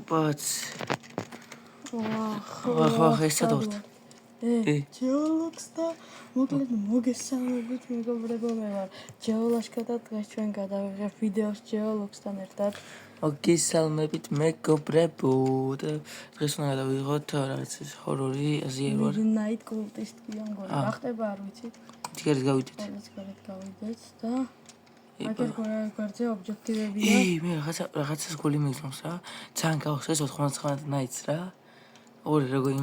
But ეს სადორთ. ჯეოლოგსა მოკლედ მოგესალმებით მეგობრებო მე ვარ ჯეოლაშკა და დღეს ჩვენ გადავიღებ ვიდეოს ჯეოლოგსთან ერთად მოგესალმებით მეგობრებო და დღეს უნდა გადავიღოთ რაღაც ჰორორი აზიერი ვარ Midnight Cultist-ია მგონი რა ხდება არ ვიცი თიგერით გავიდეთ და აგერ გვერდზე ობიექტივებია მე რაღაცას გული მიგზნობს რა ძალიან გავხსეს 99 Nights რა ორი როგორ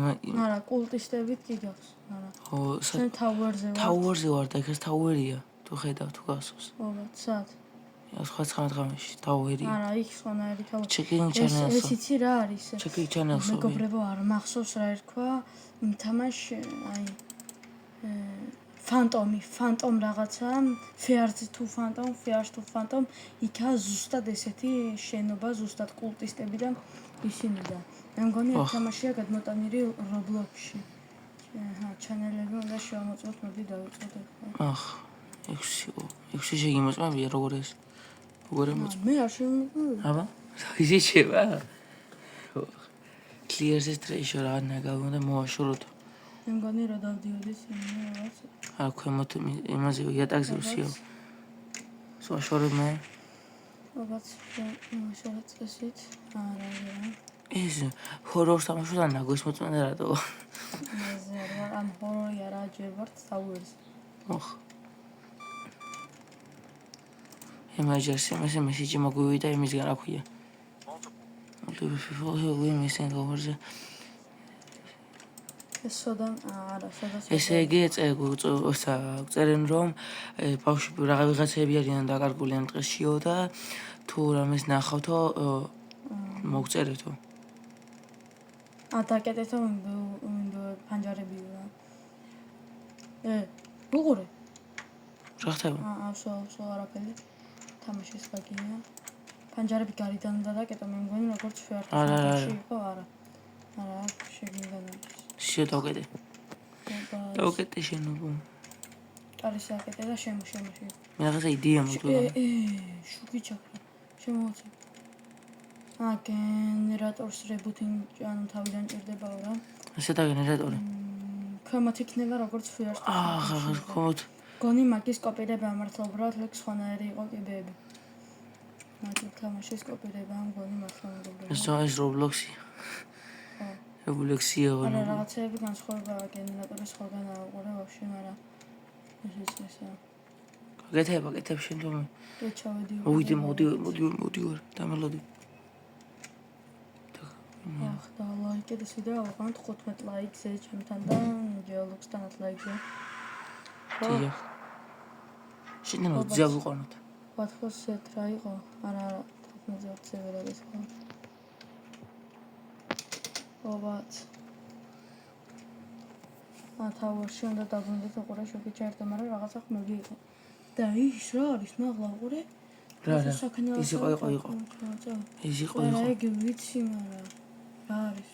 არა კულტისტებით კი გავს არა ხო შენ ტაუერზე ვარ და ეს ტაუერია თუ ხედავ თუ გასოს სად სხვა 19 ღამეში ტაუერია არა იქ სხვანაირი თავი ჩეკინგ ჩანელს ეს იცი რა არის ჩეკინგ ჩანელს მეგობრებო არ მახსოვს რა ერქვა თამაშ აი ფანტომ რაღაცა fears to phantom იქა ზუსტად ესეთი შენობა ზუსტად კულტისტები და ისინი და მე მგონი ეს თამაშია გადმოტანილი Roblox-ში ჩანელები უნდა შევამოწმოთ მოდი დავიწყოთ ახლა 6 შეგიმოწმებია როგორ ეს მე არ შემოწმები აბა ისე შევა clear the treasure რა ნაგავდა მოაშოროთ მე მგონი რა დავდიოდეს იმე რაღაც არა ქვემოთ იმაზე იატაკზე ვსიო საშორებმე აბაც მოაშორეთ წესით არა ეს ჰორორს თამაშობდა ნაგოს მოწმენდა რატო ზერვა ამ ჰორორი არა ჯერ ვარ ტაუერს ოხ Emergency message მოგვივიდა იმისგან რა ქვია we missing over the ესე იგი წერენ რომ ბავშვები რაღაცები არიან დაკარგული ამ დღესიო და თუ რამეს ნახავთო მოგწერეთო დაკეტეთო პანჯარები უღურე რა ხდება სულ არაფერი თამაშის გაგია პანჯარები გარიდან უნდა დაკეტო მე მგონი როგორც ფერტში იყო არა შეგინდა შედავკეთე დავკეთე შენობა არის აკეთე და შემოშე მე რაღაცა იდეა მოდულა შუქი ჩაქრა შემოუწე გენერატორს rebooting ანუ თავიდან ჭირდებაო რა ესე და გენერატორი ქვემოთ იქნება როგორც ფერტში ხოთ გონი მაგის კოპირება ამართლობრივად ლექ სხვანაირი იყო კიდეები მაგის თამაშის კოპირება ამ გონი მართლა მოგებია ეს Roblox-ია Roblox-ია არა რაღაცები განსხვავებაა გენერატორის სხვაგან აუყურე ვაფშე არა ესეა გაკეთებ შენ თო ჩავედი მოდი დამელოდი და ლაიქი და ვიდეო ავყავთ 15 ლაიქზე ჩემთან და ჯეოლოგსთანაც ლაიქზე დიახ შენ მოძიავ ვიყონოთ ვათხოსეთ რა იყო არა 15-ზე ვერ არის ხო ობაც თავში უნდა დაბრუნდეთ უყურე შუქი ჩაერთო მაგრამ რაღაცა ხმები იყო და ის რა არის ნაღლა უყურე რა ის იყო ის იყო რა იგი ვიცი მაგრამ რა არის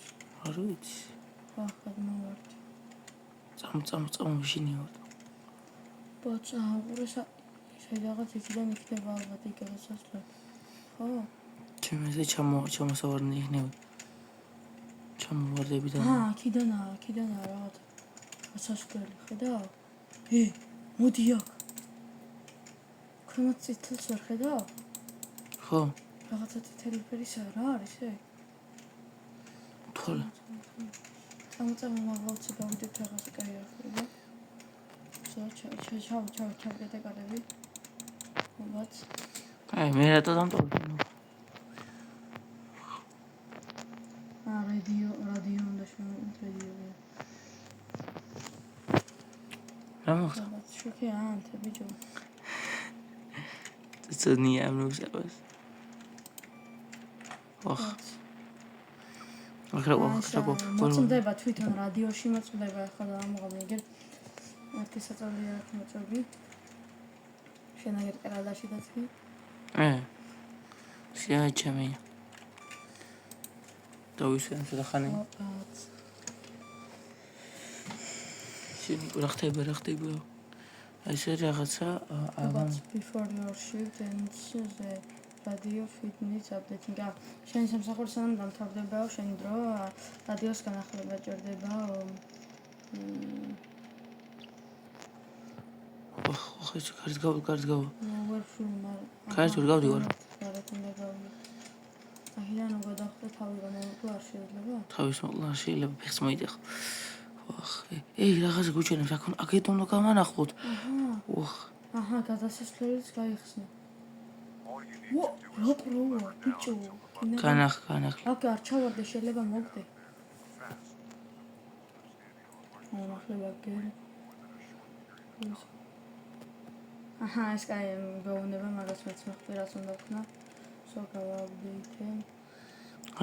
არ ვიცი ახლა მოვარდ წამ შინიოთ ბოცა უყურე რაღაც იქიდან იქნება ალბათ იგივესასწრაფო ხო ჩემზე ჩამოსავარნი იქნება ჩამოვარდები და აქიდან რაღაც ასასწრელი ხედავ მოდი აქ ქვემოთ წითელს ვერ ხედავ ხო რაღაცა წითელი ფერისა რა არის თოლა წამოწამო მაგალცი გავიდეთ რაღაცა კაი ახლა ჩავდე გადები ობაც მე რატო დამტოვე რადიო უნდა შემოიწერია რა მოხდა შუქი ანთე ბიჭო წონია ამნუზებას მოწმდება თვითონ რადიოში მოწმდება ახლა ამოღამე იგერ ერთი საწოლია მოწმები შენაგერ კერადაში დაცვი შეაჩემი დავისვენ ხანი შენ რა ხდება ეს რაღაცა აბა before your shift ends the რადიო ფიტნეს აპდეიტინგ. შენ სამსახური სანამ დამთავრდებაო, შენი დრო რადიოს განახლება ჭირდებაო. ხო, კარგად გავ. ვერ შუმარ. კარგად ვერ გავდივარ. გარეთუნდა გავი. აჰიდან უკვე დახვდა თავი რომ მოვიკლო არ შეიძლება? თავის მოკლა არ შეიძლება, ფეხს მოიდეხ. რაღაც გუჩენებს აქეთ უნდა გამანახოთ. აჰა, გადასასვლელიც გაიხსნა. რო ბიჭო. განახ. აქ არ ჩავარდე, შეიძლება მოგდე. ახლა გერ. აჰა, ეს კაი გაუნება, მაგას მეც მეხტი რაც უნდა ვქნა. სოკავაბდეიტე.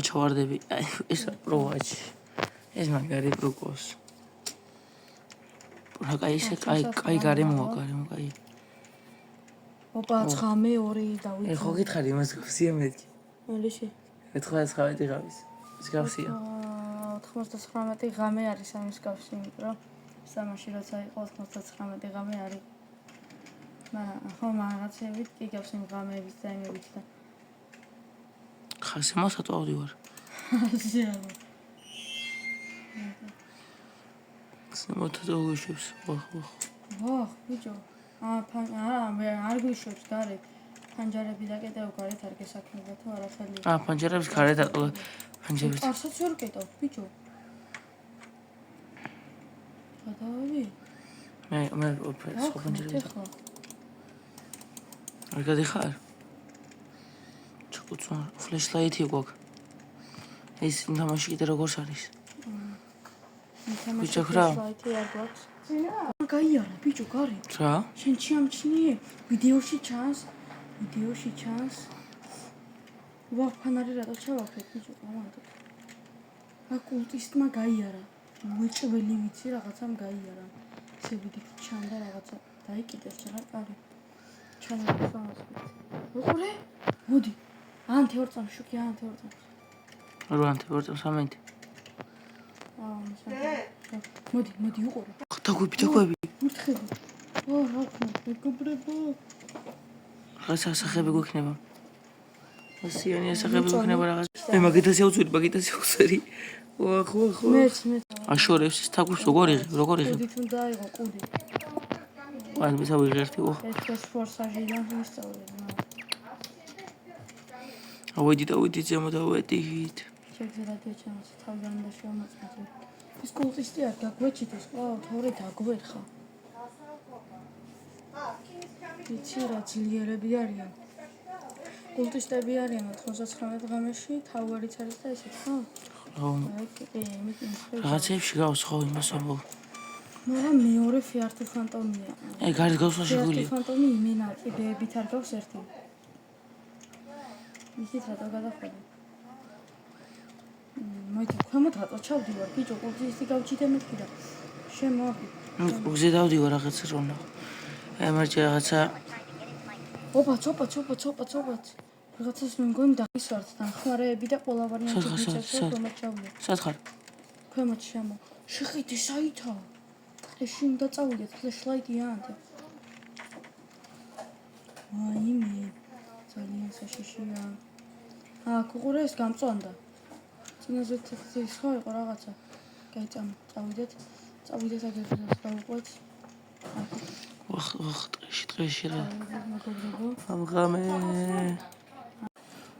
ჩავარდები. ეს პროვაჩი. ეს მაგარი პროკოს. კაი გარემოა, კაი. ოპა, 9-2 დავიწყე. ხო გითხარი იმას გავსია მეთქი. მალეში. 99 ღამის. ის გავსია. 99 ღამე არის ამის გავსი, იმიტომ რომ სამაში როცა იყო 99 ღამე არის. ხო, რაღაცებით კი გავსი ღამეებით და იმებით და. ხასე მასატო ავდივარ. ზიარო. სმოთა დოგუშებს. ბიჭო. მე არ გვიშვებს გარეთ. ფანჯარები დაკეტევ გარეთ არ გესაქმება თუ არაფერი. ფანჯარების გარეთ ატყდა. ფანჯარების. არსაც ვერ კეტავ, ბიჭო. გადავი? მე სხვა ფანჯარები. არ გადიხარ? ჩაკუცვა, ფლეშლაითი გვაქვს. ეს თამაში კიდე როგორ არის? ბიჭო, ფლეშლაითი არ გვაქვს. გაიარა, ბიჭო, გარეთ. რა? შენ ჩამჩნიე? ვიდეოში ჩანს? ფანარი რატო ჩავაფრეთ, ბიჭო, გამანდო. კულტისტმა გაიარა. უეჭველი ვიცი რაღაცამ გაიარა. ესე ვიდით ჩანდა რაღაცა. დაიკიდეს რა კარი. ჩანდა. უყურე? მოდი. ანთე ორწამ შუქი, ანთე ორწამ. რო ანთე ორწამ სამენთი. მოდი უყურე. დაგვები. მურთხები. რა ქნა, მეგობრებო. რაღაცა სახები გვექნება. ასიანი სახები გვექნება რაღაც. მაგითასი აუწერი. ხო. მეც. აშორებს ის თაგვს როგორ იღებ? კუდით უნდა იყო, კუდი. აი, მე ვიღერთი. ეს ფორსაჟიდან ვისწავლე. ავედი ზემო დავედით. შეგზერადია ჩანს, თავიდან და შემოწმე. ის კულტისტი არ გაგვეჩიტეს, თორე დაგვერხა. იცი რა ძლიერები არიან. კულტისტები არიან 99 ღამეში, თავარიც არის და ესეც, ხო? რაღაცებში გავს ხო იმასობო. მაგრამ მეორე ფიარტუ ფანტომია. გარეთ გავს შეგვიძლია. ფიარტუ ფანტომი იმენა კიდეებით არ გავს ერთი. ისიც რატო გადახვედი? მოიცა ქვემოთ რატო ჩავდივარ, ბიჭო, კულტისტი გავჩიტე მეთქი და შემოახვი. უგზე დავდივარ რაღაცა რომ. ემარჯი რაღაცა. ოპა, ცოპა. რაღაცას მე მგონი დაგისვართ და ხმარეები და ყველა ვარიანტი ქვემოთ ჩავდივარ. სათხარ. ქვემოთ შემო. შეყიდე საითა. ეში უნდა წავიდეთ, ფლეშლაიტია ანთე. აიმე. ძალიან საშიშია. უყურე ეს გამწვანდა. წინაზე ის ხო იყო რაღაცა. წავიდეთ აგერდას დავუყვეთ. ტყეში რა. ამღამე.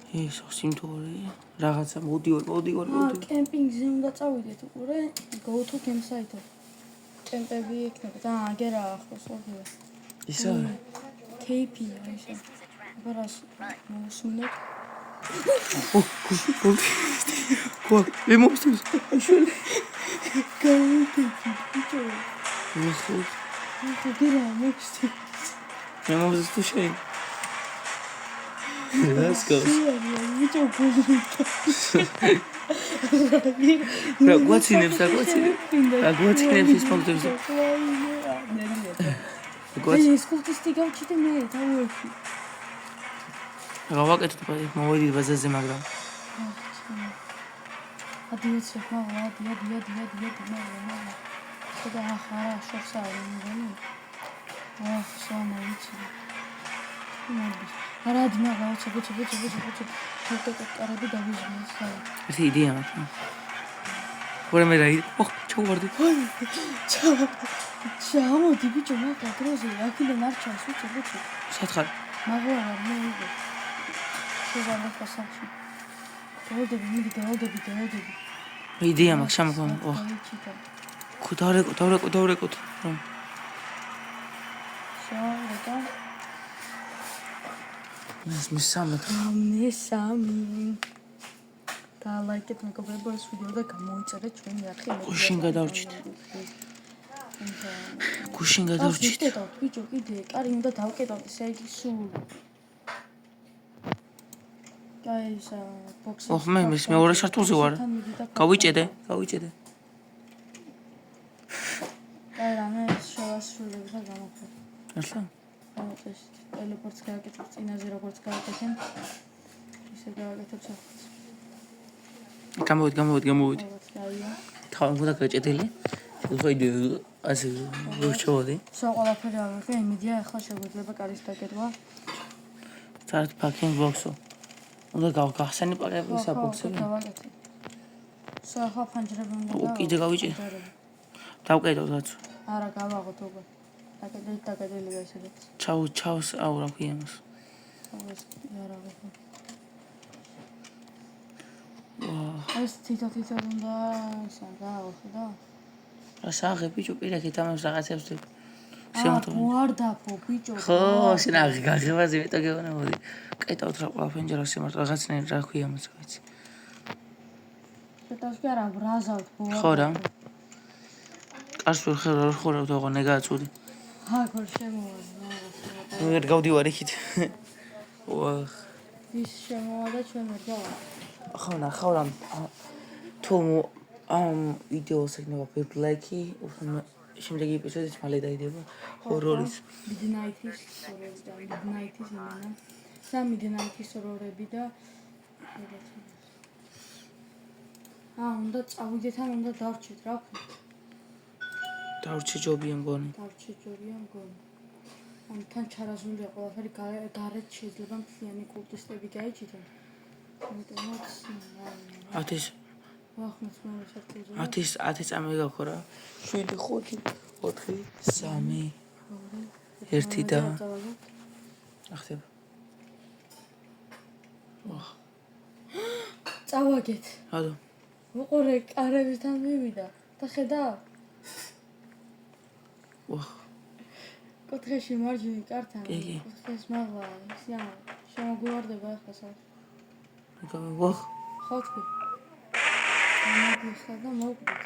ეს სიმთორი. რაღაცა მოდივარ. კემპინგზე უნდა წავიდეთ, უყურე. Go to campsite. კემპები იქნება და აგერა ახლოს ოდია. ისა? KP-ია ისე. აბარას მოსმინოთ. ხო, ემოციას. გაიგეთ, ბიჭო. ხო. გირა მოხსტი. ემოციას თუ შენ. Let's go. ბიჭო, გული. გაგვაცინებს ის ფაქტებს. ეს კულტისტი გავჩიტე მე თავში. გავაკეთოთ მოვედი ბაზაზე მაგრამ. ადიოც ხმა, დია. ხოდა ახარა შორსა არ მიგონი. სვანა ვიცი. მოდი. არა დიმაღლა უცებ კარები დავიზმეს ხა ერთი იდეა მაქვს. ვარ მე რა ოხ ჩავარდი. ჩამოდი ბიჭო მაგა დროზე აქედან არ ჩანს უცებ სათხარ. მაგა არ მოიგო შევარდა ფასახში დაოდები იდეა მაქვს შემოგვან. ოხ. დავრეკოთ. შავდა მესამე და ლაიქეთ მეგობრებო ეს ვიდეო და გამოიწერეთ ჩვენი არხი გუშინ გადავრჩით. ბიჭო კიდე კარი უნდა დავკეტოთ ესე იგი სულ კაი ისა ბოქსი ოხ მე მეორე სართულზე ვარ. გავიჭედე. კაი რამე შევასრულებ და გამოვხდეთ ახლა ეს ტელეპორტს გააკეთებ წინაზე როგორც გააკეთებ ისე გააკეთებ საფრთხეს გამოვიდი. კაია თავი უნდა გაჭედილი. შეგვიძლია ასე ვშოვდი. საყოველაფერი არ ვიყე იმედია ახლა შეგვიძლია კარის დაკეთვა Start packing box-ო. უნდა გავხსენი პაკეტი საბოქსები. ახლა ფანჯრები უნდა კიდე გავიჭი. დავკეთო რაც. არა გავაღოთ უკვე დაკეთილი გასაგებ ჩავს აუ რა ქვია მას. არა ვიღო ვაა ეს თითო უნდა ისა გავხდა რა საღე ბიჭო პირიქით ამას რაღაცებს ვთქვი. ვარდაფო ბიჭო ხო შენაღი გაღებაზე მეტო გეუბნებოდი. კეთავთ რა ყველა ფენჯერას იმართ რაღაცნაირ რა ქვია მას ვიცი. შეტავს კი არა ბრაზავთ ხო რა. კარს ვერ ხორავ თქო ნეგაცუდი. აგორ შემოვადა ვერ გავდივარ იქით. ვაა ის შემოვადა ჩვენ ვერ გავა ხო ნახავ რა თუ ამ ვიდეოს ეკნება ბევრი ლაიქი შემდეგი ეპიზოდით მალე დაიდება ჰორორის მიდნაითის ჰორორები და უნდა წავიდეთ ან უნდა დავრჩით რა ვქნა დავრჩი ჯობია მგონი ან თან ჩარაზულია ყველაფერი გარეთ შეიძლება მთლიანი კულტისტები გაიჭიდონ ათის წამი გაქო რა 7 5 4 3 1 და ახსენ წავაგეთ აბა უყურე კარებთან მივიდა და ხედავ კუთხეში მარჯვნივ კართან კუთხეს მაღლა ისია შემოგვივარდება ახლა სახში ვახ ხო თქვი მოგიხდა და მოვკვდით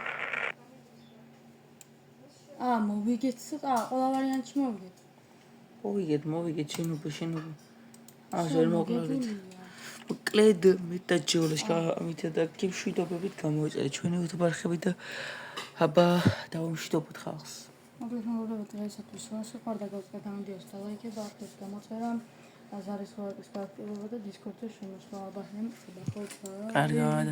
მოვიგეთ ყველა ვარიანტში მოვიგეთ შენობა ვერ მოკლედ კლედ მეტაჯოლოს ამითა და კიფშვიდობებით გამოიწერე ჩვენი უთბარხები და აბა დავამშვიდობოთ ხალხს მოგესალმებით დღეისათვის ვასუხარდა გამოდიოს და ლაიქებს და აქტივს გამოწერა აზარის ხორაკის გააქტიურება და დისკორდზე შემოსვლა აბა ხემ კარგად